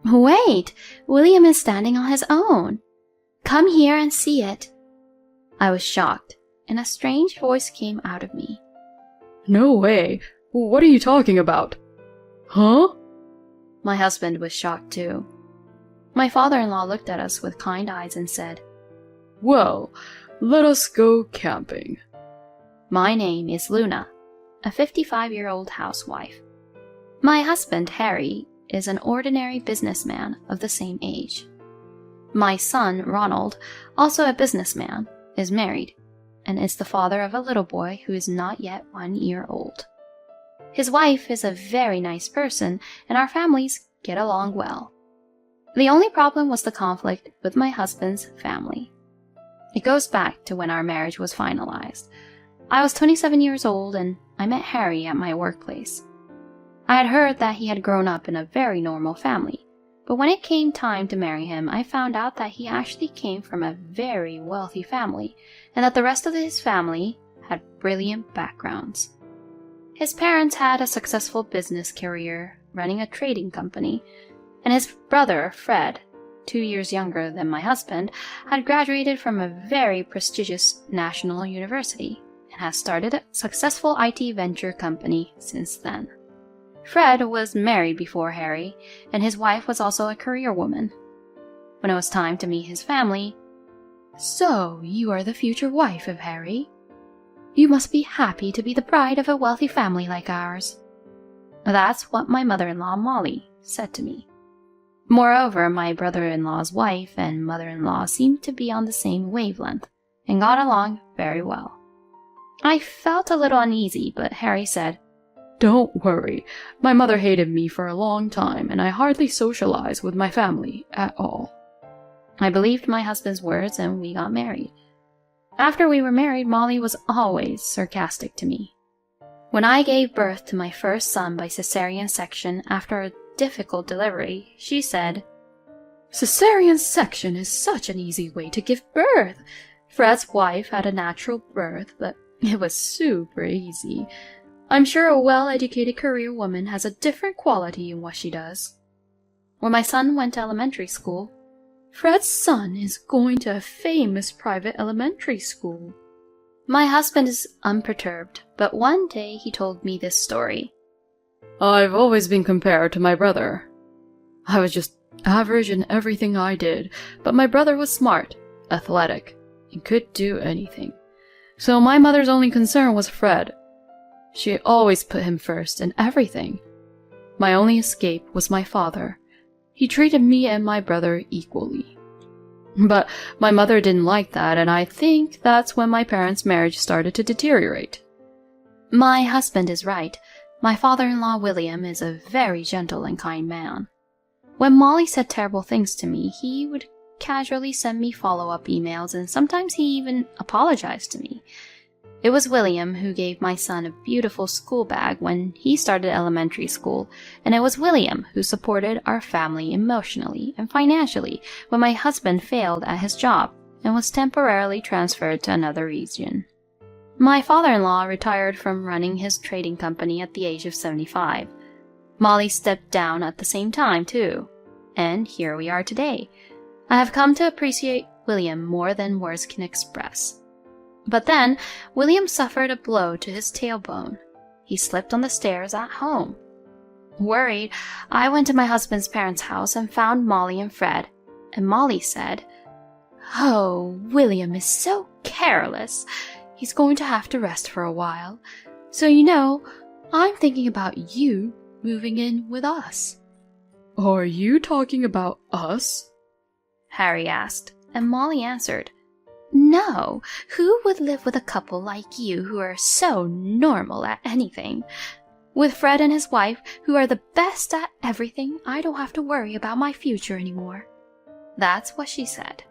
Wait, William is standing on his own. Come here and see it. I was shocked, and a strange voice came out of me. No way. What are you talking about? Huh? My husband was shocked too. My father-in-law looked at us with kind eyes and said, Well, let us go camping. My name is Luna, a 55-year-old housewife. My husband, Harry, is an ordinary businessman of the same age. My son, Ronald, also a businessman, is married, and is the father of a little boy who is not yet 1 year old. His wife is a very nice person, and our families get along well. The only problem was the conflict with my husband's family. It goes back to when our marriage was finalized. I was 27 years old, and I met Harry at my workplace. I had heard that he had grown up in a very normal family, but when it came time to marry him, I found out that he actually came from a very wealthy family, and that the rest of his family had brilliant backgrounds. His parents had a successful business career running a trading company, and his brother, Fred, 2 years younger than my husband, had graduated from a very prestigious national university and has started a successful IT venture company since then. Fred was married before Harry, and his wife was also a career woman. When it was time to meet his family, "So, you are the future wife of Harry? You must be happy to be the bride of a wealthy family like ours." That's what my mother-in-law, Molly, said to me. Moreover, my brother-in-law's wife and mother-in-law seemed to be on the same wavelength and got along very well. I felt a little uneasy, but Harry said, Don't worry. My mother hated me for a long time, and I hardly socialize with my family at all. I believed my husband's words, and we got married. After we were married, Molly was always sarcastic to me. When I gave birth to my first son by cesarean section after a difficult delivery, she said, Cesarean section is such an easy way to give birth. Fred's wife had a natural birth, but it was super easy. I'm sure a well-educated career woman has a different quality in what she does. When my son went to elementary school, Fred's son is going to a famous private elementary school. My husband is unperturbed, but one day he told me this story. I've always been compared to my brother. I was just average in everything I did, but my brother was smart, athletic, and could do anything. So my mother's only concern was Fred. She always put him first in everything. My only escape was my father. He treated me and my brother equally. But my mother didn't like that, and I think that's when my parents' marriage started to deteriorate. My husband is right. My father-in-law, William, is a very gentle and kind man. When Molly said terrible things to me, he would casually send me follow-up emails, and sometimes he even apologized to me. It was William who gave my son a beautiful school bag when he started elementary school, and it was William who supported our family emotionally and financially when my husband failed at his job and was temporarily transferred to another region. My father-in-law retired from running his trading company at the age of 75. Molly stepped down at the same time, too. And here we are today. I have come to appreciate William more than words can express. But then, William suffered a blow to his tailbone. He slipped on the stairs at home. Worried, I went to my husband's parents' house and found Molly and Fred. And Molly said, "Oh, William is so careless. He's going to have to rest for a while. So I'm thinking about you moving in with us." Are you talking about us? Harry asked, and Molly answered, "No, who would live with a couple like you who are so normal at anything? With Fred and his wife, who are the best at everything, I don't have to worry about my future anymore." That's what she said.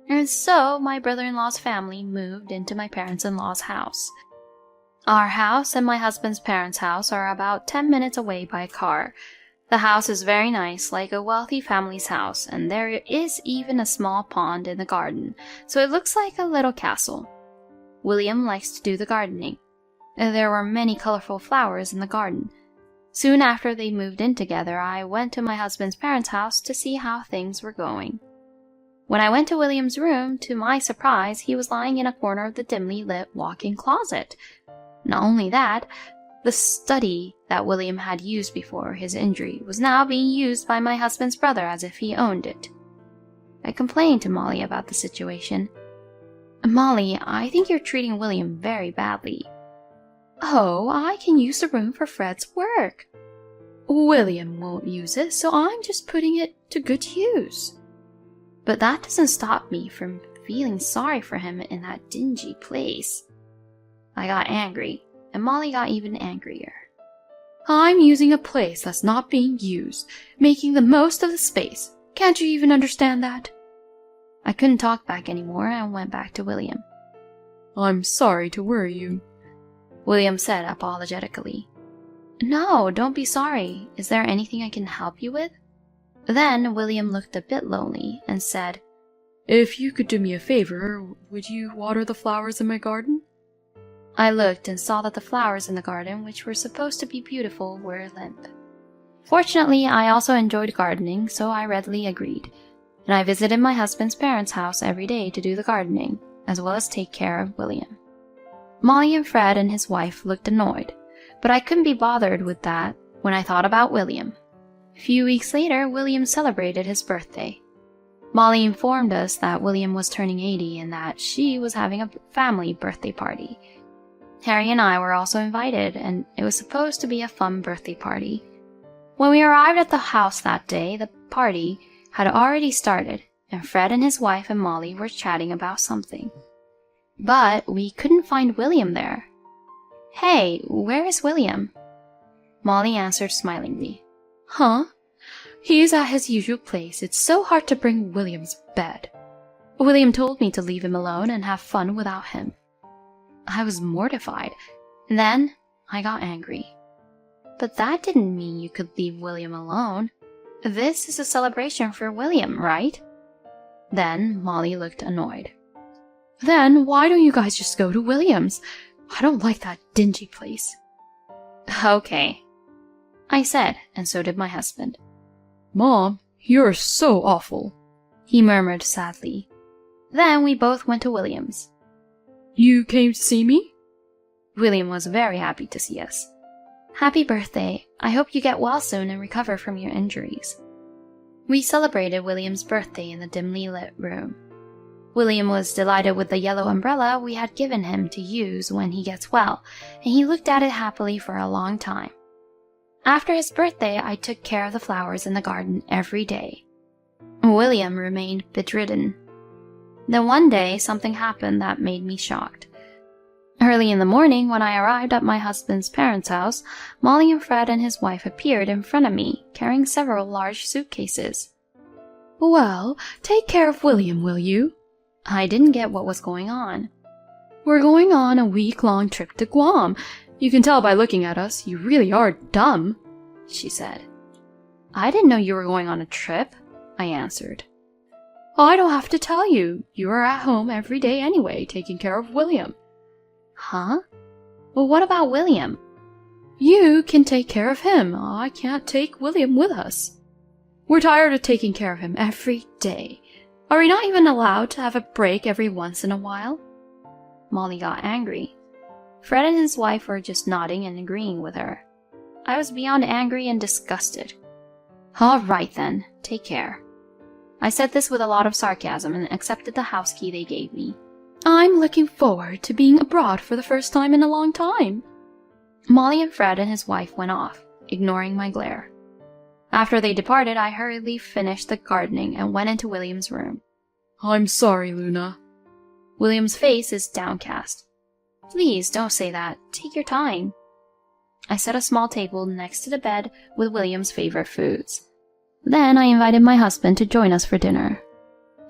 And so my brother-in-law's family moved into my parents-in-law's house. Our house and my husband's parents' house are about 10 minutes away by car. The house is very nice, like a wealthy family's house, and there is even a small pond in the garden, so it looks like a little castle. William likes to do the gardening. There were many colorful flowers in the garden. Soon after they moved in together, I went to my husband's parents' house to see how things were going. When I went to William's room, to my surprise, he was lying in a corner of the dimly lit walk-in closet. Not only that, the study that William had used before his injury was now being used by my husband's brother as if he owned it. I complained to Molly about the situation. "Molly, I think you're treating William very badly." "Oh, I can use the room for Fred's work." "William won't use it, so I'm just putting it to good use." But that doesn't stop me from feeling sorry for him in that dingy place. I got angry, and Molly got even angrier. "I'm using a place that's not being used, making the most of the space. Can't you even understand that?" I couldn't talk back anymore and went back to William. "I'm sorry to worry you," William said apologetically. "No, don't be sorry. Is there anything I can help you with?" Then William looked a bit lonely and said, "If you could do me a favor, would you water the flowers in my garden?" I looked and saw that the flowers in the garden, which were supposed to be beautiful, were limp. Fortunately, I also enjoyed gardening, so I readily agreed, and I visited my husband's parents' house every day to do the gardening, as well as take care of William. Molly and Fred and his wife looked annoyed, but I couldn't be bothered with that when I thought about William. A few weeks later, William celebrated his birthday. Molly informed us that William was turning 80 and that she was having a family birthday party. Harry and I were also invited, and it was supposed to be a fun birthday party. When we arrived at the house that day, the party had already started, and Fred and his wife and Molly were chatting about something. But we couldn't find William there. "Hey, where is William?" Molly answered smilingly. "Huh? He's at his usual place. It's so hard to bring William's bed. William told me to leave him alone and have fun without him." I was mortified, and then I got angry. But that didn't mean you could leave William alone. This is a celebration for William, right? Then Molly looked annoyed. "Then why don't you guys just go to William's? I don't like that dingy place." "Okay," I said, and so did my husband. "Mom, you're so awful," he murmured sadly. Then we both went to William's. "You came to see me?" William was very happy to see us. "Happy birthday. I hope you get well soon and recover from your injuries." We celebrated William's birthday in the dimly lit room. William was delighted with the yellow umbrella we had given him to use when he gets well, and he looked at it happily for a long time. After his birthday, I took care of the flowers in the garden every day. William remained bedridden. Then one day, something happened that made me shocked. Early in the morning, when I arrived at my husband's parents' house, Molly and Fred and his wife appeared in front of me, carrying several large suitcases. "Well, take care of William, will you?" I didn't get what was going on. "We're going on a week-long trip to Guam. You can tell by looking at us, you really are dumb," she said. "I didn't know you were going on a trip," I answered. "I don't have to tell you. You are at home every day anyway, taking care of William." "Huh? Well, what about William?" "You can take care of him. I can't take William with us. We're tired of taking care of him every day. Are we not even allowed to have a break every once in a while?" Molly got angry. Fred and his wife were just nodding and agreeing with her. I was beyond angry and disgusted. "All right then, take care." I said this with a lot of sarcasm and accepted the house key they gave me. "I'm looking forward to being abroad for the first time in a long time." Molly and Fred and his wife went off, ignoring my glare. After they departed, I hurriedly finished the gardening and went into William's room. "I'm sorry, Luna." William's face is downcast. "Please don't say that. Take your time." I set a small table next to the bed with William's favorite foods. Then I invited my husband to join us for dinner.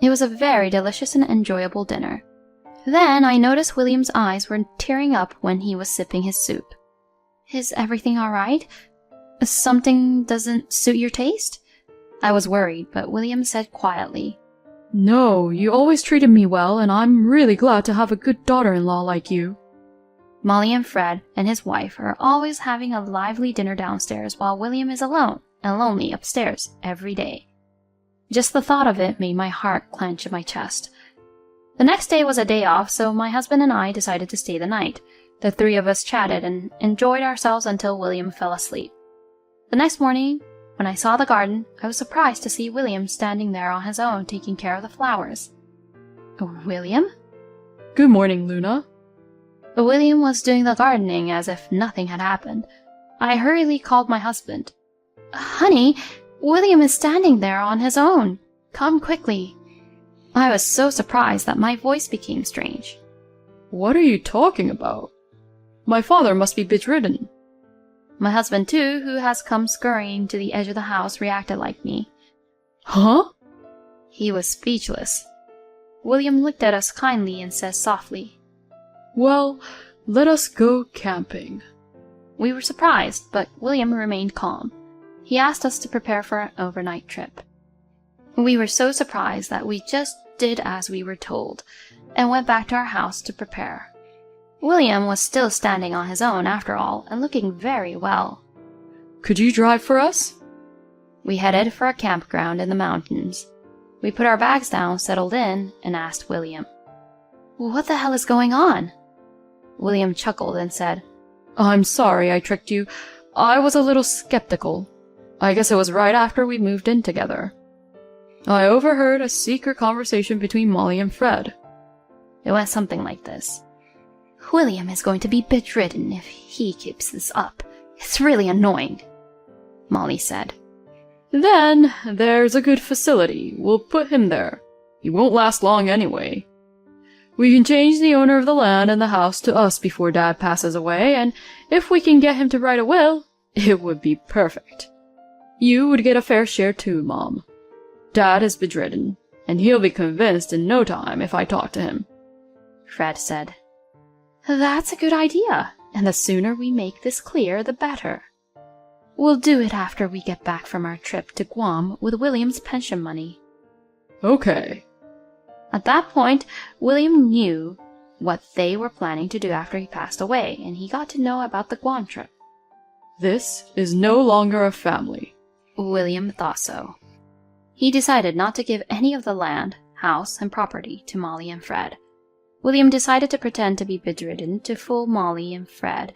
It was a very delicious and enjoyable dinner. Then I noticed William's eyes were tearing up when he was sipping his soup. "Is everything all right? Something doesn't suit your taste?" I was worried, but William said quietly, "No, you always treated me well, and I'm really glad to have a good daughter-in-law like you." Molly and Fred and his wife are always having a lively dinner downstairs while William is alone and lonely upstairs every day. Just the thought of it made my heart clench in my chest. The next day was a day off, so my husband and I decided to stay the night. The three of us chatted and enjoyed ourselves until William fell asleep. The next morning, when I saw the garden, I was surprised to see William standing there on his own taking care of the flowers. William? Good morning, Luna. William was doing the gardening as if nothing had happened. I hurriedly called my husband. Honey, William is standing there on his own. Come quickly. I was so surprised that my voice became strange. What are you talking about? My father must be bedridden. My husband, too, who has come scurrying to the edge of the house, reacted like me. Huh? He was speechless. William looked at us kindly and said softly, Well, let us go camping. We were surprised, but William remained calm. He asked us to prepare for an overnight trip. We were so surprised that we just did as we were told, and went back to our house to prepare. William was still standing on his own after all, and looking very well. Could you drive for us? We headed for a campground in the mountains. We put our bags down, settled in, and asked William, What the hell is going on? William chuckled and said, I'm sorry I tricked you. I was a little skeptical. I guess it was right after we moved in together. I overheard a secret conversation between Molly and Fred. It went something like this. William is going to be bedridden if he keeps this up. It's really annoying, Molly said. Then there's a good facility. We'll put him there. He won't last long anyway. We can change the owner of the land and the house to us before Dad passes away, and if we can get him to write a will, it would be perfect. You would get a fair share too, Mom. Dad is bedridden, and he'll be convinced in no time if I talk to him. Fred said, That's a good idea, and the sooner we make this clear, the better. We'll do it after we get back from our trip to Guam with William's pension money. Okay. At that point, William knew what they were planning to do after he passed away, and he got to know about the Guam trip. This is no longer a family. William thought so. He decided not to give any of the land, house, and property to Molly and Fred. William decided to pretend to be bedridden to fool Molly and Fred,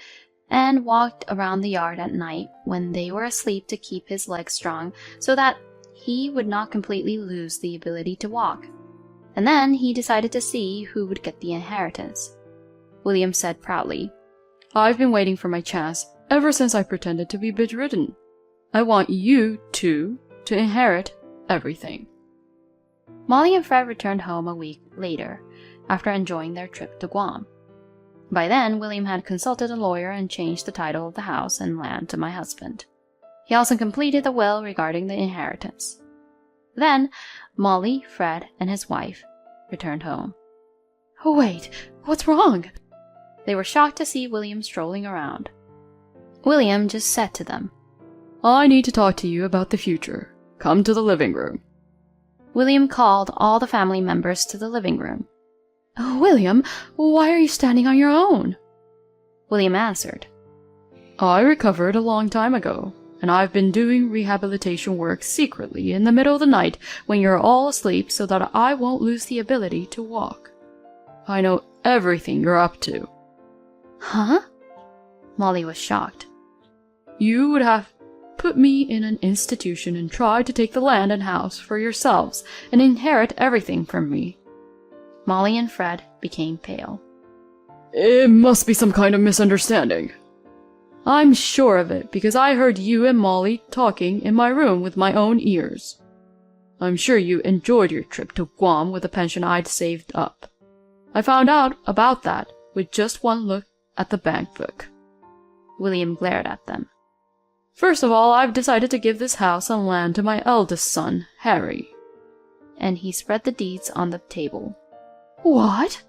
and walked around the yard at night when they were asleep to keep his legs strong so that he would not completely lose the ability to walk. And then he decided to see who would get the inheritance. William said proudly, I've been waiting for my chance ever since I pretended to be bedridden. I want you two to inherit everything. Molly and Fred returned home a week later, after enjoying their trip to Guam. By then, William had consulted a lawyer and changed the title of the house and land to my husband. He also completed the will regarding the inheritance. Then, Molly, Fred, and his wife returned home. Wait, what's wrong? They were shocked to see William strolling around. William just said to them, I need to talk to you about the future. Come to the living room. William called all the family members to the living room. William, why are you standing on your own? William answered, I recovered a long time ago, and I've been doing rehabilitation work secretly in the middle of the night when you're all asleep so that I won't lose the ability to walk. I know everything you're up to. Huh? Molly was shocked. You would have put me in an institution and tried to take the land and house for yourselves and inherit everything from me. Molly and Fred became pale. It must be some kind of misunderstanding. I'm sure of it because I heard you and Molly talking in my room with my own ears. I'm sure you enjoyed your trip to Guam with the pension I'd saved up. I found out about that with just one look at the bank book. William glared at them. First of all, I've decided to give this house and land to my eldest son, Harry. And he spread the deeds on the table. What?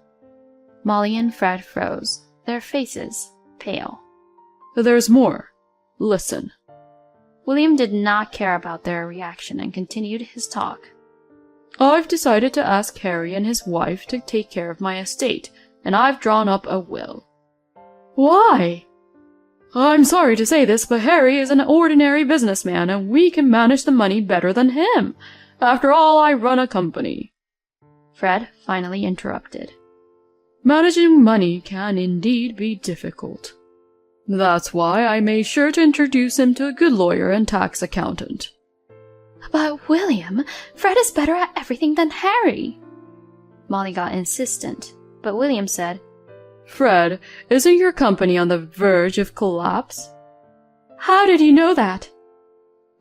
Molly and Fred froze, their faces pale. There's more. Listen. William did not care about their reaction and continued his talk. I've decided to ask Harry and his wife to take care of my estate, and I've drawn up a will. Why? I'm sorry to say this, but Harry is an ordinary businessman and we can manage the money better than him. After all, I run a company. Fred finally interrupted. Managing money can indeed be difficult. That's why I made sure to introduce him to a good lawyer and tax accountant. But William, Fred is better at everything than Harry. Molly got insistent, but William said, Fred, isn't your company on the verge of collapse? How did you know that?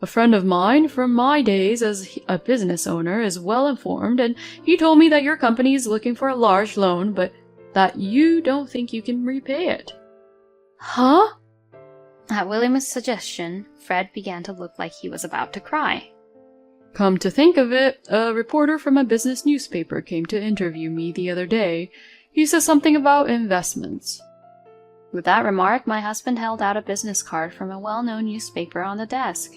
A friend of mine from my days as a business owner is well informed, and he told me that your company is looking for a large loan, but that you don't think you can repay it. Huh? At William's suggestion, Fred began to look like he was about to cry. Come to think of it, a reporter from a business newspaper came to interview me the other day. He said something about investments. With that remark, my husband held out a business card from a well-known newspaper on the desk.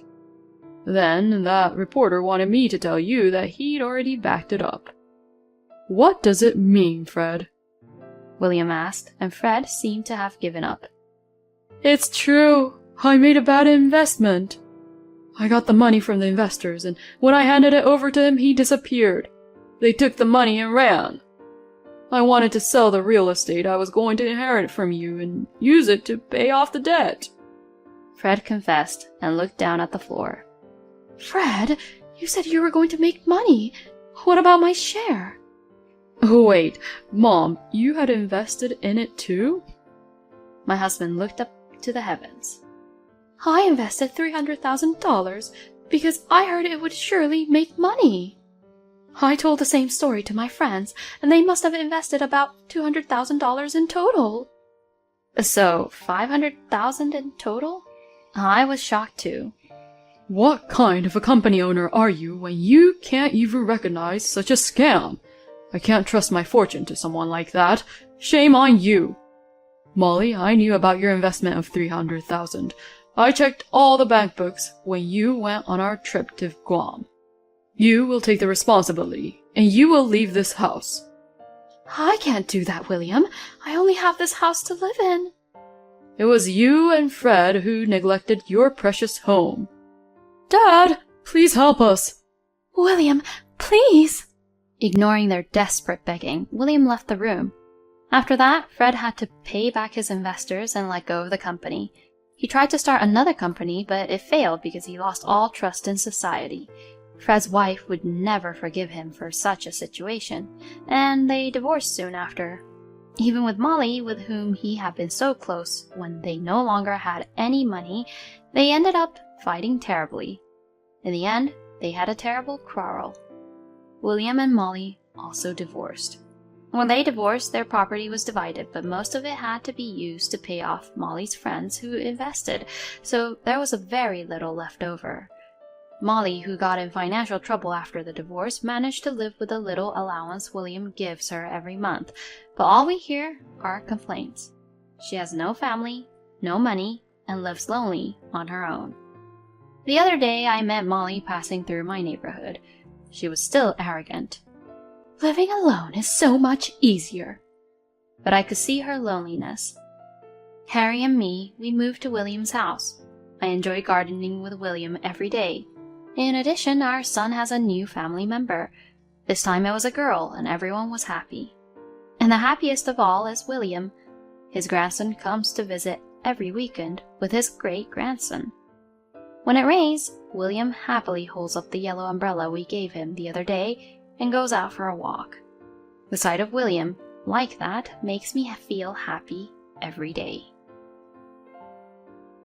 Then that reporter wanted me to tell you that he'd already backed it up. What does it mean, Fred? William asked, and Fred seemed to have given up. It's true. I made a bad investment. I got the money from the investors, and when I handed it over to him, he disappeared. They took the money and ran. I wanted to sell the real estate I was going to inherit from you and use it to pay off the debt. Fred confessed and looked down at the floor. Fred, you said you were going to make money. What about my share? Oh, wait, Mom, you had invested in it too? My husband looked up to the heavens. I invested $300,000 because I heard it would surely make money. I told the same story to my friends, and they must have invested about $200,000 in total. So, $500,000 in total? I was shocked too. What kind of a company owner are you when you can't even recognize such a scam? I can't trust my fortune to someone like that. Shame on you. Molly, I knew about your investment of $300,000. I checked all the bank books when you went on our trip to Guam. You will take the responsibility, and you will leave this house. I can't do that, William. I only have this house to live in. It was you and Fred who neglected your precious home. Dad, please help us. William, please. Ignoring their desperate begging, William left the room. After that, Fred had to pay back his investors and let go of the company. He tried to start another company, but it failed because he lost all trust in society. Fred's wife would never forgive him for such a situation, and they divorced soon after. Even with Molly, with whom he had been so close, when they no longer had any money, they ended up fighting terribly. In the end, they had a terrible quarrel. William and Molly also divorced. When they divorced, their property was divided, but most of it had to be used to pay off Molly's friends who invested, so there was very little left over. Molly, who got in financial trouble after the divorce, managed to live with the little allowance William gives her every month, but all we hear are complaints. She has no family, no money, and lives lonely on her own. The other day, I met Molly passing through my neighborhood. She was still arrogant. Living alone is so much easier. But I could see her loneliness. Harry and me, we moved to William's house. I enjoy gardening with William every day. In addition, our son has a new family member. This time it was a girl, and everyone was happy. And the happiest of all is William. His grandson comes to visit every weekend with his great-grandson. When it rains, William happily holds up the yellow umbrella we gave him the other day and goes out for a walk. The sight of William, like that, makes me feel happy every day.